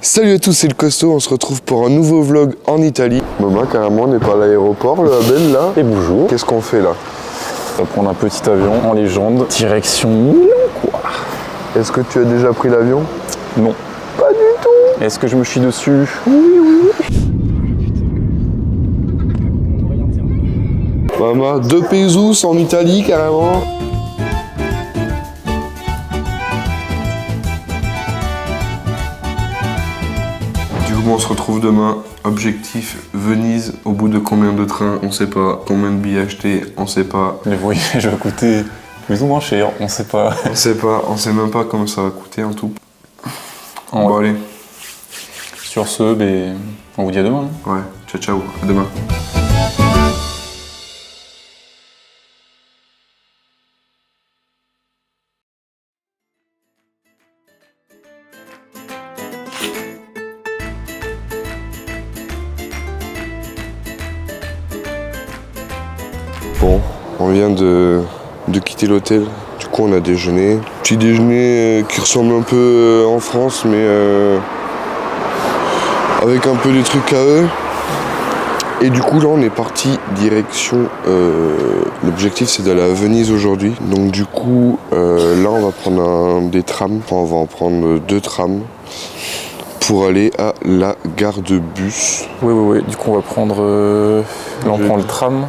Salut à tous, c'est le Costaud, on se retrouve pour un nouveau vlog en Italie. Maman, carrément, on est pas à l'aéroport, le Abel, là. Et bonjour. Qu'est-ce qu'on fait là? On va prendre un petit avion en légende, direction Milan, quoi. Est-ce que tu as déjà pris l'avion? Non. Pas du tout. Est-ce que je me chie dessus? Oui. Maman, 2 pesos en Italie, carrément. Du coup, on se retrouve demain. Objectif, Venise. Au bout de combien de trains? On sait pas. Combien de billets acheter? On sait pas. Le voyage va coûter plus ou moins cher, on sait pas. On sait pas. On sait même pas combien ça va coûter en tout. Ouais. Bon, allez. Sur ce, ben, on vous dit à demain. Hein. Ouais, ciao, ciao. À demain. Bon, on vient de quitter l'hôtel, du coup on a déjeuné. Petit déjeuner qui ressemble un peu en France, mais avec un peu des trucs à eux. Et du coup là on est parti direction, l'objectif c'est d'aller à Venise aujourd'hui. Donc du coup là on va prendre des trams, enfin, on va en prendre 2 trams pour aller à la gare de bus. Oui. Du coup, on va prendre. Là, on prend le tram.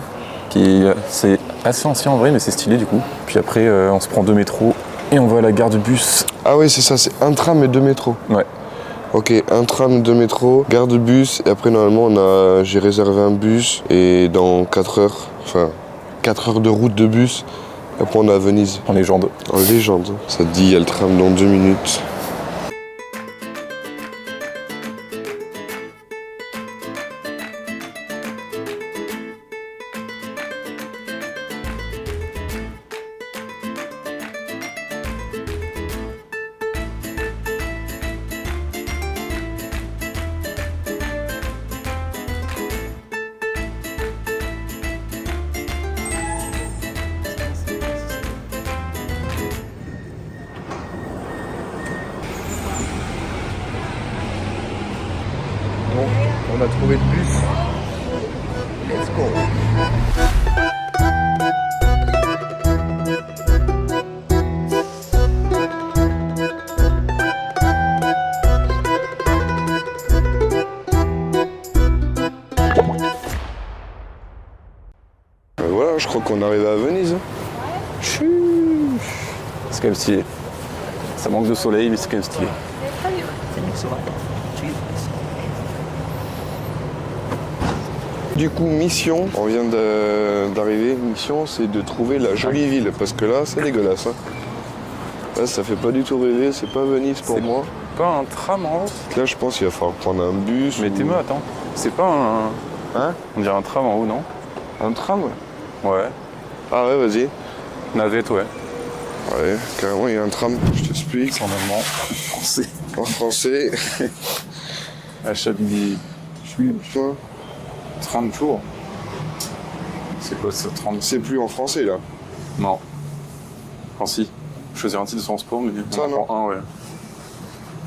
C'est assez ancien en vrai, mais c'est stylé du coup. Puis après, on se prend 2 métros et on va à la gare de bus. Ah oui, c'est ça, c'est un tram et 2 métros. Ouais. Ok, un tram, 2 métros, gare de bus, et après normalement j'ai réservé un bus, et dans 4 heures, enfin 4 heures de route de bus, après on est à Venise. En légende. En légende. Ça te dit, il y a le tram dans 2 minutes. Bon, on a trouvé le bus. Let's go. Voilà, je crois qu'on arrive à Venise. C'est quand même stylé. Ça manque de soleil, mais c'est quand même stylé. Du coup, mission, on vient d'arriver, mission c'est de trouver la jolie ville, parce que là c'est dégueulasse. Hein. Là ça fait pas du tout rêver, c'est pas Venise pour moi. Pas un tram en haut? Là je pense qu'il va falloir prendre un bus. Mais t'es attends. C'est pas un. Hein? On dirait un tram en haut, non? Un tram? Ouais. Ah ouais, vas-y. Navette, ouais. Ouais, carrément il y a un tram, je t'explique. En allemand, en français. En français. Achat des. Toi, 30 jours. C'est quoi ça, 30? c'est plus en français là. Non. Enfin si. Choisir un titre de transport, mais Ça, on en non. prend un, ouais.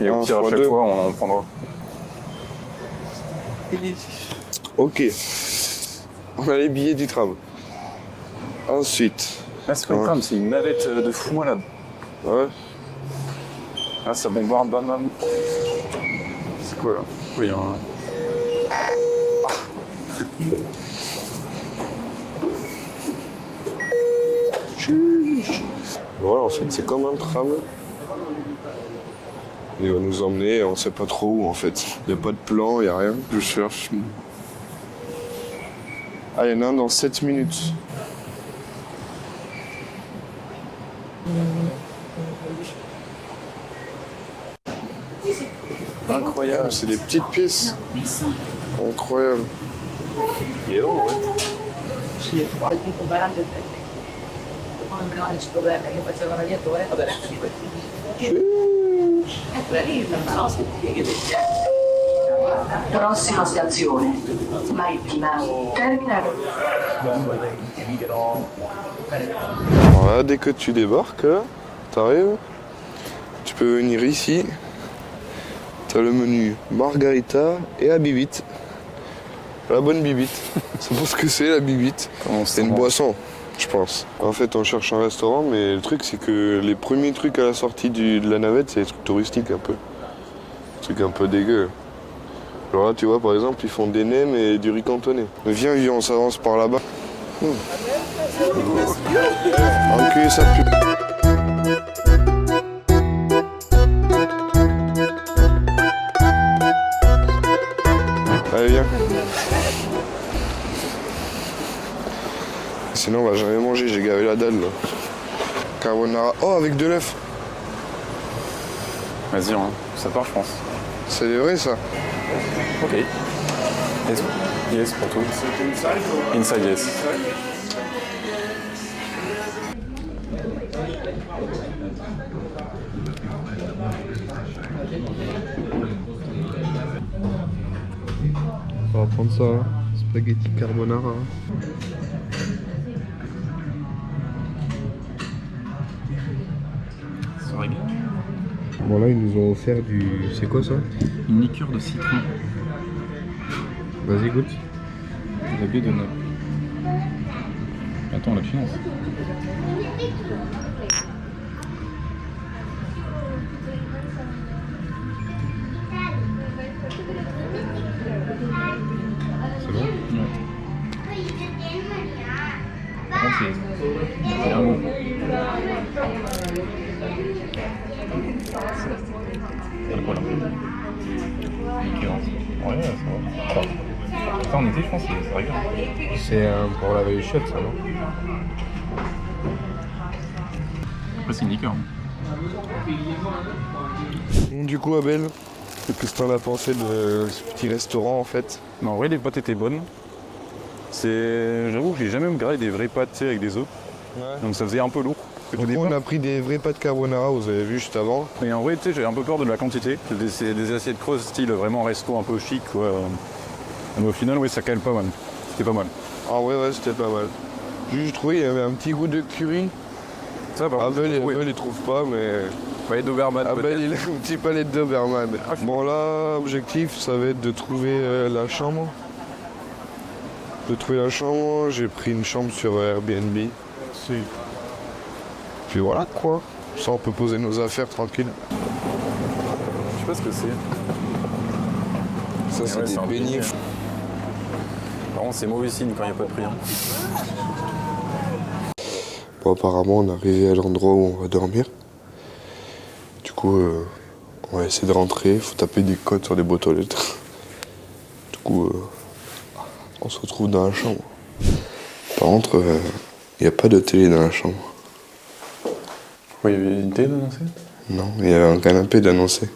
Et au Un pire, à fois chaque deux. fois, on en prendra. Ok. On a les billets du tram. Ensuite. Ah, c'est pas une tram, c'est une navette de fou malade. Ouais. Ah, ça bombarde, bam bam. C'est quoi là? Oui, un. Voilà, en fait c'est comme un tram. Il va nous emmener, on sait pas trop où en fait. Il n'y a pas de plan, il n'y a rien. Je cherche. Ah, il y en a un dans 7 minutes. Incroyable, c'est des petites pièces. Incroyable. Il est haut, ouais. Sì, poi il comparante anche oggi problema che faccio con la mia torre vabbè quella lì ma no prossima stazione Marittima terminale. Voilà, dès que tu débarques, t'arrives, tu peux venir ici, T'as le menu margarita et la bibite. La bonne bibite. C'est pour ce que c'est la bibite. C'est une boisson, je pense. En fait, on cherche un restaurant, mais le truc, c'est que les premiers trucs à la sortie de la navette, c'est des trucs touristiques un peu. Des trucs un peu dégueux. Alors là, tu vois, par exemple, ils font des nems et du riz cantonné. Mais viens, on s'avance par là-bas. Enculé sa pute. Allez, viens. Sinon, on va jamais manger, j'ai gavé la dalle là. Carbonara. Oh, avec de l'œuf. Vas-y, hein. Ça part, je pense. C'est vrai ça. Ok. Yes pour tout. Inside, yes. On va prendre ça, hein. Spaghetti carbonara. Ça régale. Bon là ils nous ont offert du... C'est quoi ça? Une liqueur de citron. Vas-y goûte. La baie de Naples. Attends, la finance. C'est bon? Ouais. Par contre, c'est un goût. C'est quoi là? Ouais, ça va. Ça en été, je pense, ça rigole. C'est pour laver les chiottes ça non? Après, c'est une liqueur. Bon, du coup Abel, qu'est-ce que t'en as pensé de ce petit restaurant en fait? Mais en vrai, les pâtes étaient bonnes. J'avoue que j'ai jamais regardé des vraies pâtes, tu sais, avec des œufs. Ouais. Donc ça faisait un peu lourd. Donc on a pris des vraies pâtes carbonara, vous avez vu juste avant. Et en vrai, tu sais, j'ai un peu peur de la quantité. C'est des assiettes creuses, style vraiment resto un peu chic, quoi. Mais au final, oui, ça cale pas mal. C'était pas mal. Ah ouais, c'était pas mal. J'ai trouvé qu'il y avait un petit goût de curry. Ça, par contre, Abel, oui. il trouve pas, mais... Palais d'Obermann, Abel, il a un petit palais de Doberman. Bon là, objectif, ça va être de trouver la chambre. J'ai pris une chambre sur Airbnb. Puis voilà quoi. Ça, on peut poser nos affaires tranquille. Je sais pas ce que c'est. Ça, c'est Ouais, des un beignets. beignet. Par contre, c'est mauvais signe quand il n'y a pas de prix. Hein. Bon, apparemment, on est arrivé à l'endroit où on va dormir. Du coup, on va essayer de rentrer. Il faut taper des codes sur des boîtes aux lettres. Du coup, on se retrouve dans la chambre. Par contre, il n'y a pas de télé dans la chambre. Ouais, il y avait une télé d'annoncer? Non, il y avait un canapé d'annoncer.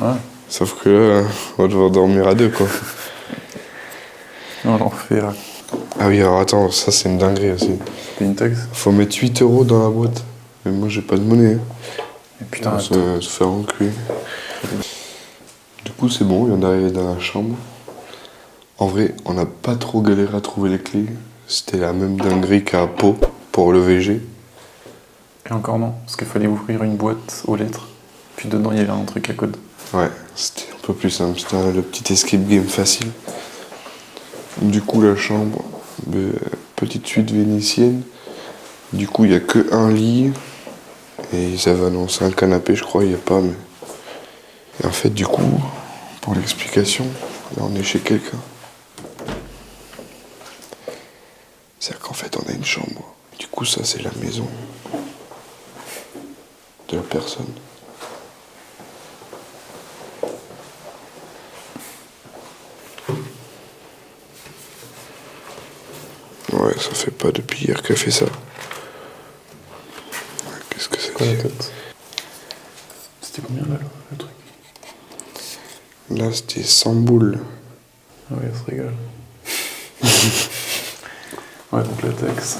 Ouais. Sauf que là, on va devoir dormir à deux, quoi. Non, l'enfer. Ah oui, alors attends, ça c'est une dinguerie aussi. T'as une taxe? Faut mettre 8 € dans la boîte. Mais moi, j'ai pas de monnaie. Hein. Et putain, On va se faire enculer. Du coup, c'est bon, on vient d'arriver dans la chambre. En vrai, on n'a pas trop galéré à trouver les clés. C'était la même dinguerie qu'à Pau pour le VG. Et encore non, parce qu'il fallait ouvrir une boîte aux lettres. Puis dedans, il y avait un truc à code. Ouais, c'était un peu plus simple. C'était le petit escape game facile. Du coup, la chambre, petite suite vénitienne. Du coup, il n'y a que un lit. Et ils avaient annoncé un canapé, je crois, il n'y a pas. Mais... Et en fait, du coup, pour l'explication, là, on est chez quelqu'un. C'est-à-dire qu'en fait, on a une chambre. Du coup, ça, c'est la maison de la personne. Ouais, ça fait pas depuis hier qu'elle fait ça. Qu'est-ce que c'est Quoi la tête? C'était combien là, le truc? Là, c'était 100 boules. Ah ouais, ça se régale. Ouais, donc la taxe.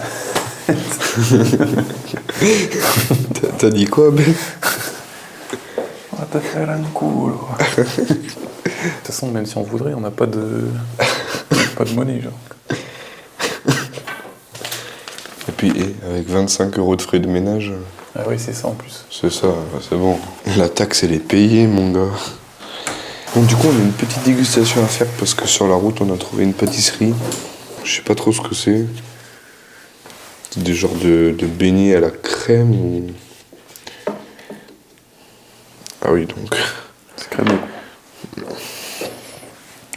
T'as dit quoi, Ben? On va te faire un coup. De toute façon, même si on voudrait, on n'a pas de... pas de monnaie, genre. Et puis, avec 25 € de frais de ménage, Ah oui, c'est ça en plus. c'est ça, c'est bon. La taxe, elle est payée, mon gars. Bon, du coup, on a une petite dégustation à faire parce que sur la route, on a trouvé une pâtisserie. Je sais pas trop ce que c'est. C'est des genres de beignets à la crème ou... Ah oui, donc... C'est crémeux.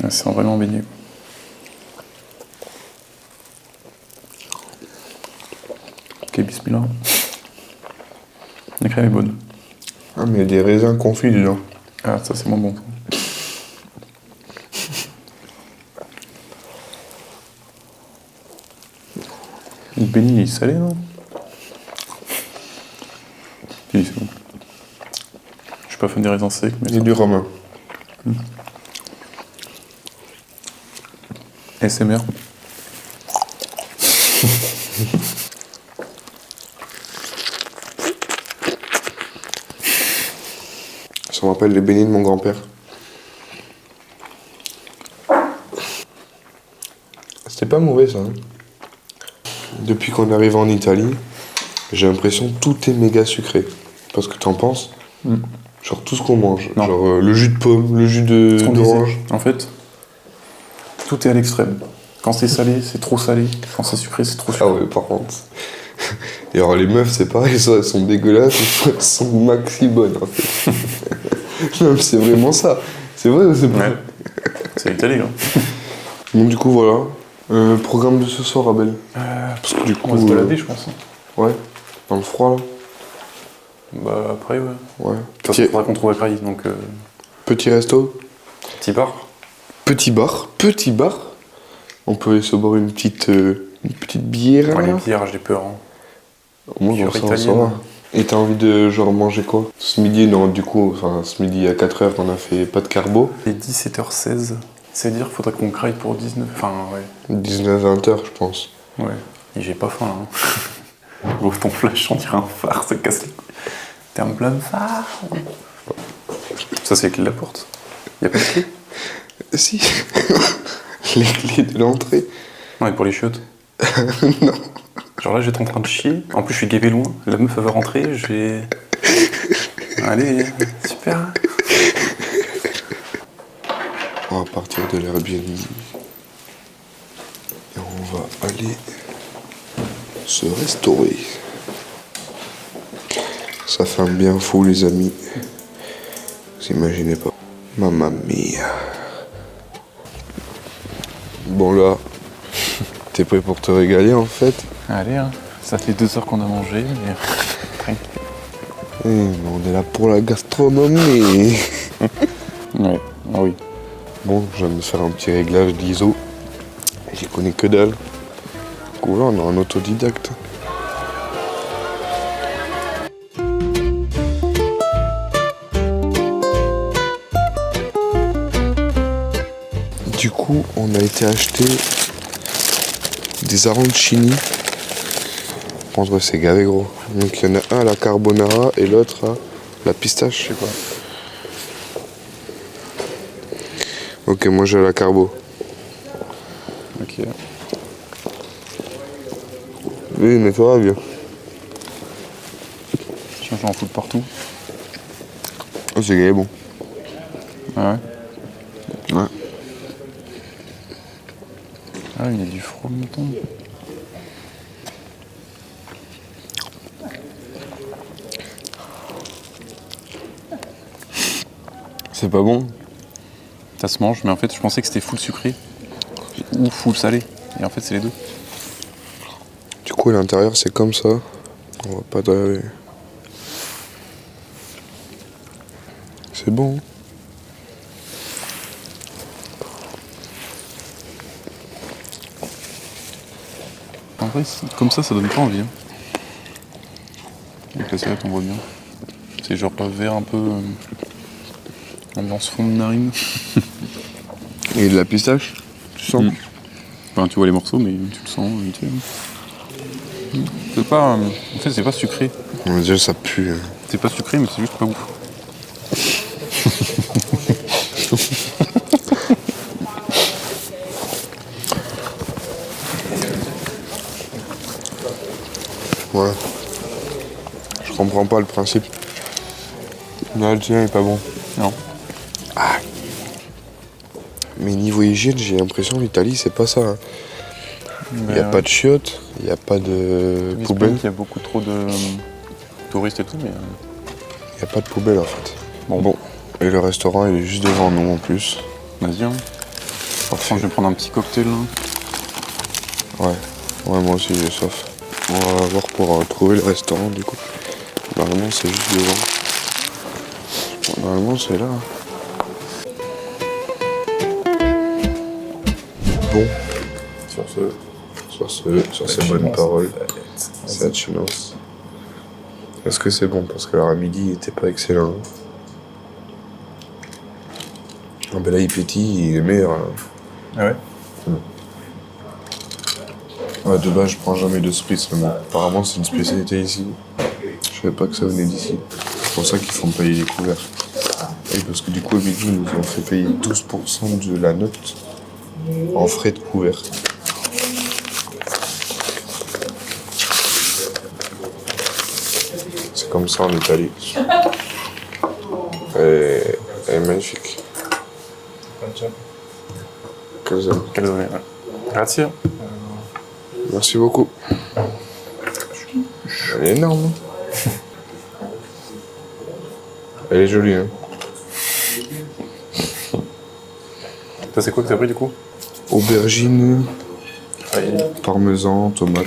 Ouais, c'est vraiment beignet. Ok, bismillah. La crème est bonne. Ah, mais il y a des raisins confits dedans. Ah, ça c'est moins bon. Le beignet il est salé, non? Oui, c'est bon. Je suis pas fan des raisins secs, mais Il y a du rhum. SMR. Ça me rappelle les beignets de mon grand-père. C'était pas mauvais ça. Hein. Depuis qu'on arrive en Italie, j'ai l'impression que tout est méga sucré. Parce que t'en penses Genre tout ce qu'on mange. Non. Genre le jus de pomme, le jus Ce qu'on d'orange. disait. En fait, tout est à l'extrême. Quand c'est salé, c'est trop salé. Quand c'est sucré, c'est trop sucré. Ah ouais, par contre. Et alors les meufs, c'est pareil, soit elles sont dégueulasses, soit elles sont maxi bonnes en fait. Non, mais c'est vraiment ça. C'est vrai ou c'est pas Ouais. C'est l'Italie, hein. Bon, du coup, voilà. Programme de ce soir, Abel. Parce que du coup. On va se balader, je pense. Ouais. Dans le froid, là. Bah, après, ouais. Ouais. De toute façon, il faudra qu'on trouve à Caraï, donc. Petit resto. Petit bar. Petit bar. Petit bar. On peut aller se boire une petite bière. Ouais, les là. bières, j'ai peur. Hein. Au moins, Bière dans ça, on italienne. saura. Et t'as envie de genre manger quoi? Ce midi, non, du coup, enfin, ce midi à 4h, on a fait pas de carbo. Il est 17h16. C'est-à-dire qu'il faudrait qu'on craille pour 19. Enfin, ouais. 19-20h, je pense. Ouais. Et j'ai pas faim, là. Hein. Gros, ton flash, on dirait un phare, ça casse les couilles. T'es en plein phare. Ça, c'est les clés de la porte. Y'a pas de clé? Si. Les clés de l'entrée. Non, et pour les chiottes. Non. Genre là, j'étais en train de chier. En plus, je suis gavé loin. La meuf, elle va rentrer. Je vais. Allez, super. On va partir de l'Airbnb. Et on va aller se restaurer. Ça fait un bien fou, les amis. Vous imaginez pas. Mamma mia. Bon là, t'es prêt pour te régaler en fait? Allez, hein. Ça fait 2 heures qu'on a mangé, mais. Tranquille. On est là pour la gastronomie. Ouais, ah oui. Bon, je viens de faire un petit réglage d'ISO. J'y connais que dalle. Du coup là, on a un autodidacte. Du coup, on a été acheter des arancini. Je pense que c'est gavé gros. Donc il y en a un à la carbonara et l'autre à la pistache, je sais pas. Ok, moi j'ai la carbo. Ok. Oui, mais ça va bien. Tiens, j'en fous de partout. Oh, c'est gavé bon. Ah ouais. Ouais. Ah, il y a du fromenton. C'est pas bon? Ça se mange, mais en fait, je pensais que c'était full sucré ou full salé. Et en fait, c'est les deux. Du coup, à l'intérieur, c'est comme ça. On va pas de... C'est bon. Hein. En vrai, comme ça donne pas envie. Hein. Avec la salade, on voit bien. C'est genre vert un peu. Ambiance fond de narine. Et de la pistache, tu sens? Enfin, tu vois les morceaux, mais tu le sens. Tu sais. C'est pas. En fait, c'est pas sucré. Déjà, ça pue. Hein. C'est pas sucré, mais c'est juste pas ouf. Ouais. Je comprends pas le principe. Là, le tien est pas bon. Non. Ah. Mais niveau hygiène, j'ai l'impression l'Italie, c'est pas ça. Hein. Il n'y a pas de chiottes, il n'y a pas de poubelle. Il y a beaucoup trop de touristes et tout, mais... Il n'y a pas de poubelle en fait. Bon. Et le restaurant, il est juste devant nous en plus. Vas-y, hein. Je vais prendre un petit cocktail là. Ouais, moi aussi j'ai soif. On va voir pour trouver le restaurant du coup. Normalement c'est juste devant. Normalement c'est là. Bon. Sur ces bonnes paroles. C'est la chance. Est-ce que c'est bon? Parce que l'heure à midi il était pas excellent. Ah ben là il pétille, il est meilleur. Là. Ah ouais? Ouais, de base, je prends jamais de spritz, mais bon, apparemment, c'est une spécialité ici. Je savais pas que ça venait d'ici. C'est pour ça qu'ils font payer les couverts. Et parce que du coup, au midi, ils nous ont fait payer 12% de la note en frais de couvert. C'est comme ça en Italie. Elle est magnifique. Calzone, ouais. Grazie. Merci beaucoup. Elle est énorme. Elle est jolie, hein. Ça, c'est quoi que t'as pris du coup? Aubergine, parmesan, tomate.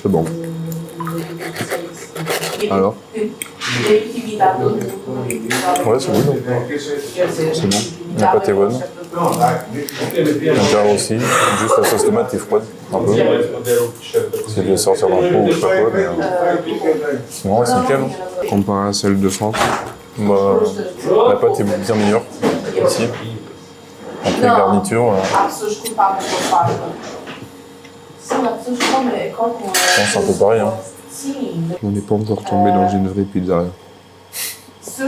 C'est bon. Alors? Ouais, c'est bon. C'est bon. La pâte est bonne. L'intérieur aussi. Juste la sauce tomate est froide, un peu. C'est de sortir d'un pot ou je sais pas quoi, mais... Sinon, ouais, c'est nickel. Comparé à celle de France. Bah, la pâte est bien meilleure ici. Après garniture, je pense un peu pareil. Hein. On n'est pas encore tombé dans une vraie pizzeria. Je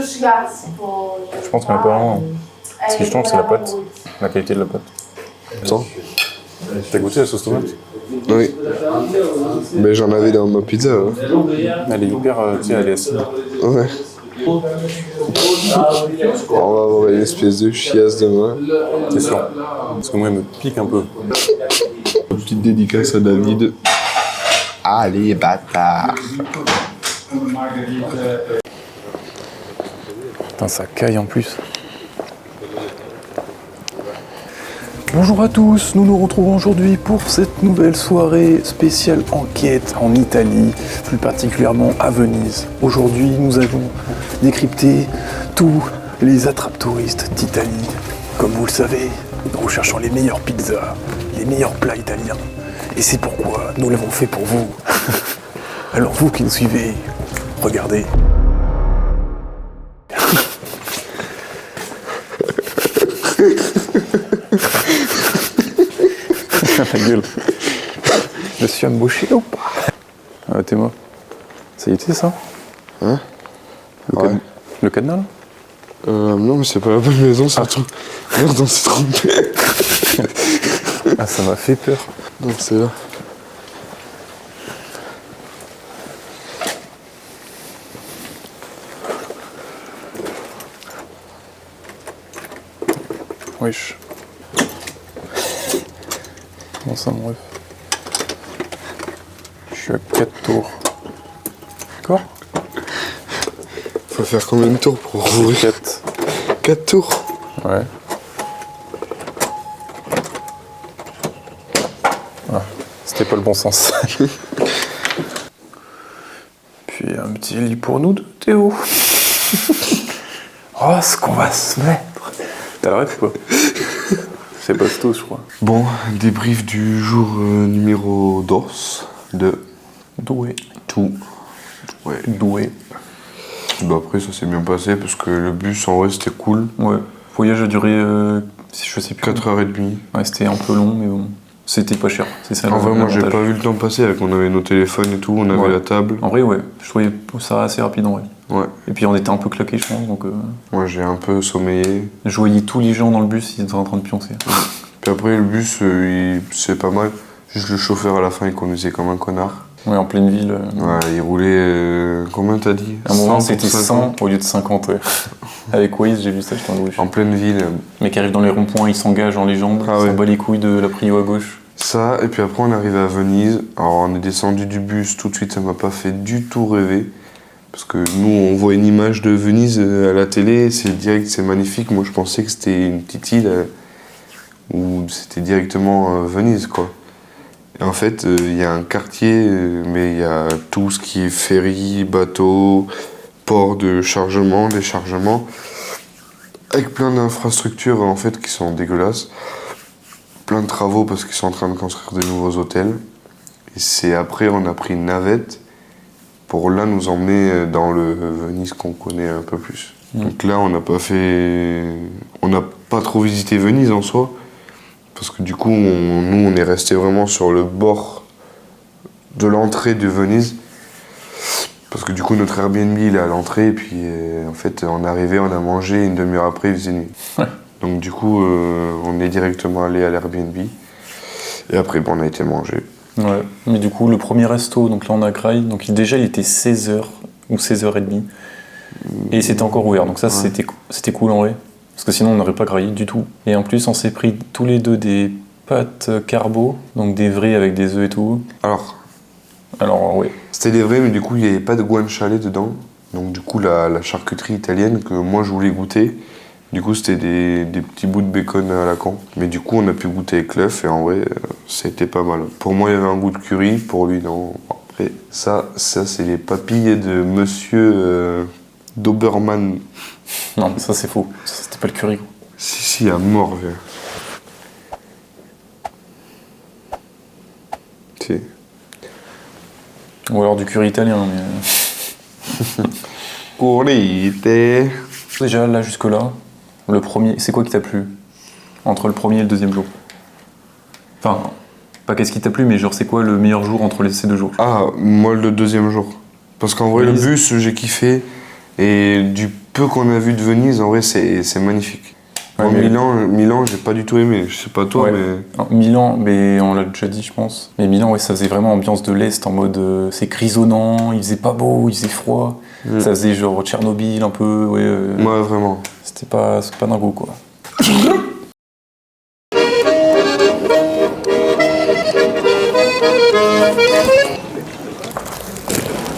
pense qu'on n'est pas vraiment. Ce qui change, c'est la pâte, la qualité de la pâte. Attends. T'as goûté la sauce tomate? Oui. Mais j'en avais dans ma pizza. Hein. Elle est hyper, tu sais, elle est acide. Ouais. On va avoir une espèce de chiasse demain. C'est sûr. Parce que moi, elle me pique un peu. Une petite dédicace à David. Allez, bâtard. Putain, ça caille en plus. Bonjour à tous, nous nous retrouvons aujourd'hui pour cette nouvelle soirée spéciale enquête en Italie, plus particulièrement à Venise. Aujourd'hui, nous allons décrypter tous les attrape-touristes d'Italie. Comme vous le savez, nous recherchons les meilleures pizzas, les meilleurs plats italiens. Et c'est pourquoi nous l'avons fait pour vous. Alors vous qui nous suivez, regardez. La gueule. Je suis embauché ou pas? T'es moi. Ça y était ça? Hein? Le cadenas là? Non mais c'est pas la bonne maison, c'est un truc. Merde, on s'est trompé. Ah ça m'a fait peur. Donc c'est là. Wesh. Comment ça mon ref? Je suis à 4 tours. D'accord? Faut faire combien de tours pour ouvrir? 4. 4 tours? Ouais. Ah, c'était pas le bon sens. Puis un petit lit pour nous deux, Théo. Oh, ce qu'on va se mettre. T'as le rêve ou pas? C'est bastos, je crois. Bon, débrief du jour numéro 2. Doué. Tout. Ouais. Doué. Bah après ça s'est bien passé parce que le bus en vrai c'était cool. Ouais. Le voyage a duré, je sais plus. 4h30. Ouais, c'était un peu long, mais bon. C'était pas cher. C'est ça. En vrai, moi j'ai l'avantage. pas vu le temps passer, avec on avait nos téléphones et tout, on avait Ouais. la table. En vrai, ouais. Je trouvais ça assez rapide en vrai. Ouais. Et puis on était un peu claqués, je pense, donc Moi j'ai un peu sommeillé. je voyais tous les gens dans le bus, ils étaient en train de pioncer. Puis après le bus, c'est pas mal. Juste le chauffeur à la fin il conduisait comme un connard. Ouais, en pleine ville. Ouais, il roulait... combien t'as dit? À un moment 100 c'était pour 100 au lieu de 50, ouais. Avec Waze, j'ai vu ça, j'étais en rouge. En pleine ville. Mais qui arrive dans les ronds-points, il s'engage en légende, Ah il ouais. s'en bat les couilles de la prio à gauche. Ça, et puis après on est arrivé à Venise. Alors on est descendu du bus, tout de suite ça m'a pas fait du tout rêver. Parce que nous on voit une image de Venise à la télé, c'est direct, c'est magnifique. Moi je pensais que c'était une petite île où c'était directement Venise quoi. Et en fait il y a un quartier, mais il y a tout ce qui est ferry, bateau, port de chargement, déchargement, avec plein d'infrastructures en fait qui sont dégueulasses. Plein de travaux parce qu'ils sont en train de construire des nouveaux hôtels. Et c'est après, on a pris une navette pour là nous emmener dans le Venise qu'on connaît un peu plus. Donc là, on n'a pas trop visité Venise en soi, parce que du coup, nous, on est resté vraiment sur le bord de l'entrée de Venise, parce que du coup, notre Airbnb, il est à l'entrée, et puis en fait, on est arrivé, on a mangé, une demi-heure après, il faisait nuit. Ouais. Donc du coup, on est directement allé à l'Airbnb. Et après, bon, on a été manger. Ouais, mais du coup, le premier resto, donc là on a Graille, donc déjà il était 16h ou 16h30, et c'était encore ouvert, donc ça Ouais. c'était cool en vrai, parce que sinon on n'aurait pas graillé du tout. Et en plus, on s'est pris tous les deux des pâtes carbo, donc des vrais avec des œufs et tout. Alors, ouais. C'était des vrais, mais du coup, il n'y avait pas de guanciale dedans. Donc du coup, la charcuterie italienne que moi, je voulais goûter, du coup, c'était des petits bouts de bacon à la con. Mais du coup, on a pu goûter avec l'œuf, et en vrai, c'était pas mal. Pour moi, il y avait un goût de curry, pour lui, non. Après, ça c'est les papilles de monsieur Doberman. Non, mais ça c'est faux, ça, c'était pas le curry. Si, à mort, vieux. Si. Ou alors du curry italien, mais... Curry. Déjà, là, jusque-là, le premier, c'est quoi qui t'a plu entre le premier et le deuxième jour? Enfin, pas qu'est-ce qui t'a plu, mais genre, c'est quoi le meilleur jour entre ces 2 jours? Ah, moi le deuxième jour. Parce qu'en vrai, Venise. le bus, j'ai kiffé. Et du peu qu'on a vu de Venise, en vrai, c'est magnifique. Ouais, Moi, mais- Milan, j'ai pas du tout aimé. Je sais pas toi, Ouais. mais. Alors, Milan, mais on l'a déjà dit, je pense. Mais Milan, ouais, ça faisait vraiment ambiance de l'Est, en mode c'est grisonnant, il faisait pas beau, il faisait froid. Ça faisait genre Tchernobyl un peu, ouais. Ouais, vraiment. C'est pas dingo, quoi.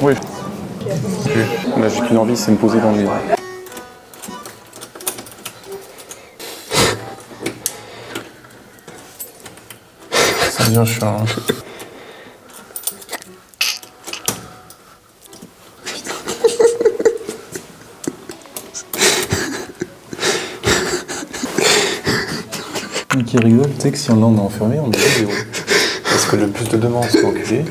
Oui. Là, j'ai qu'une envie, c'est me poser dans le lit. Ça devient chiant. Hein. Qui rigole, tu sais que si on l'a enfermé, on est zéro. Parce que le bus de demain, on s'est enculé.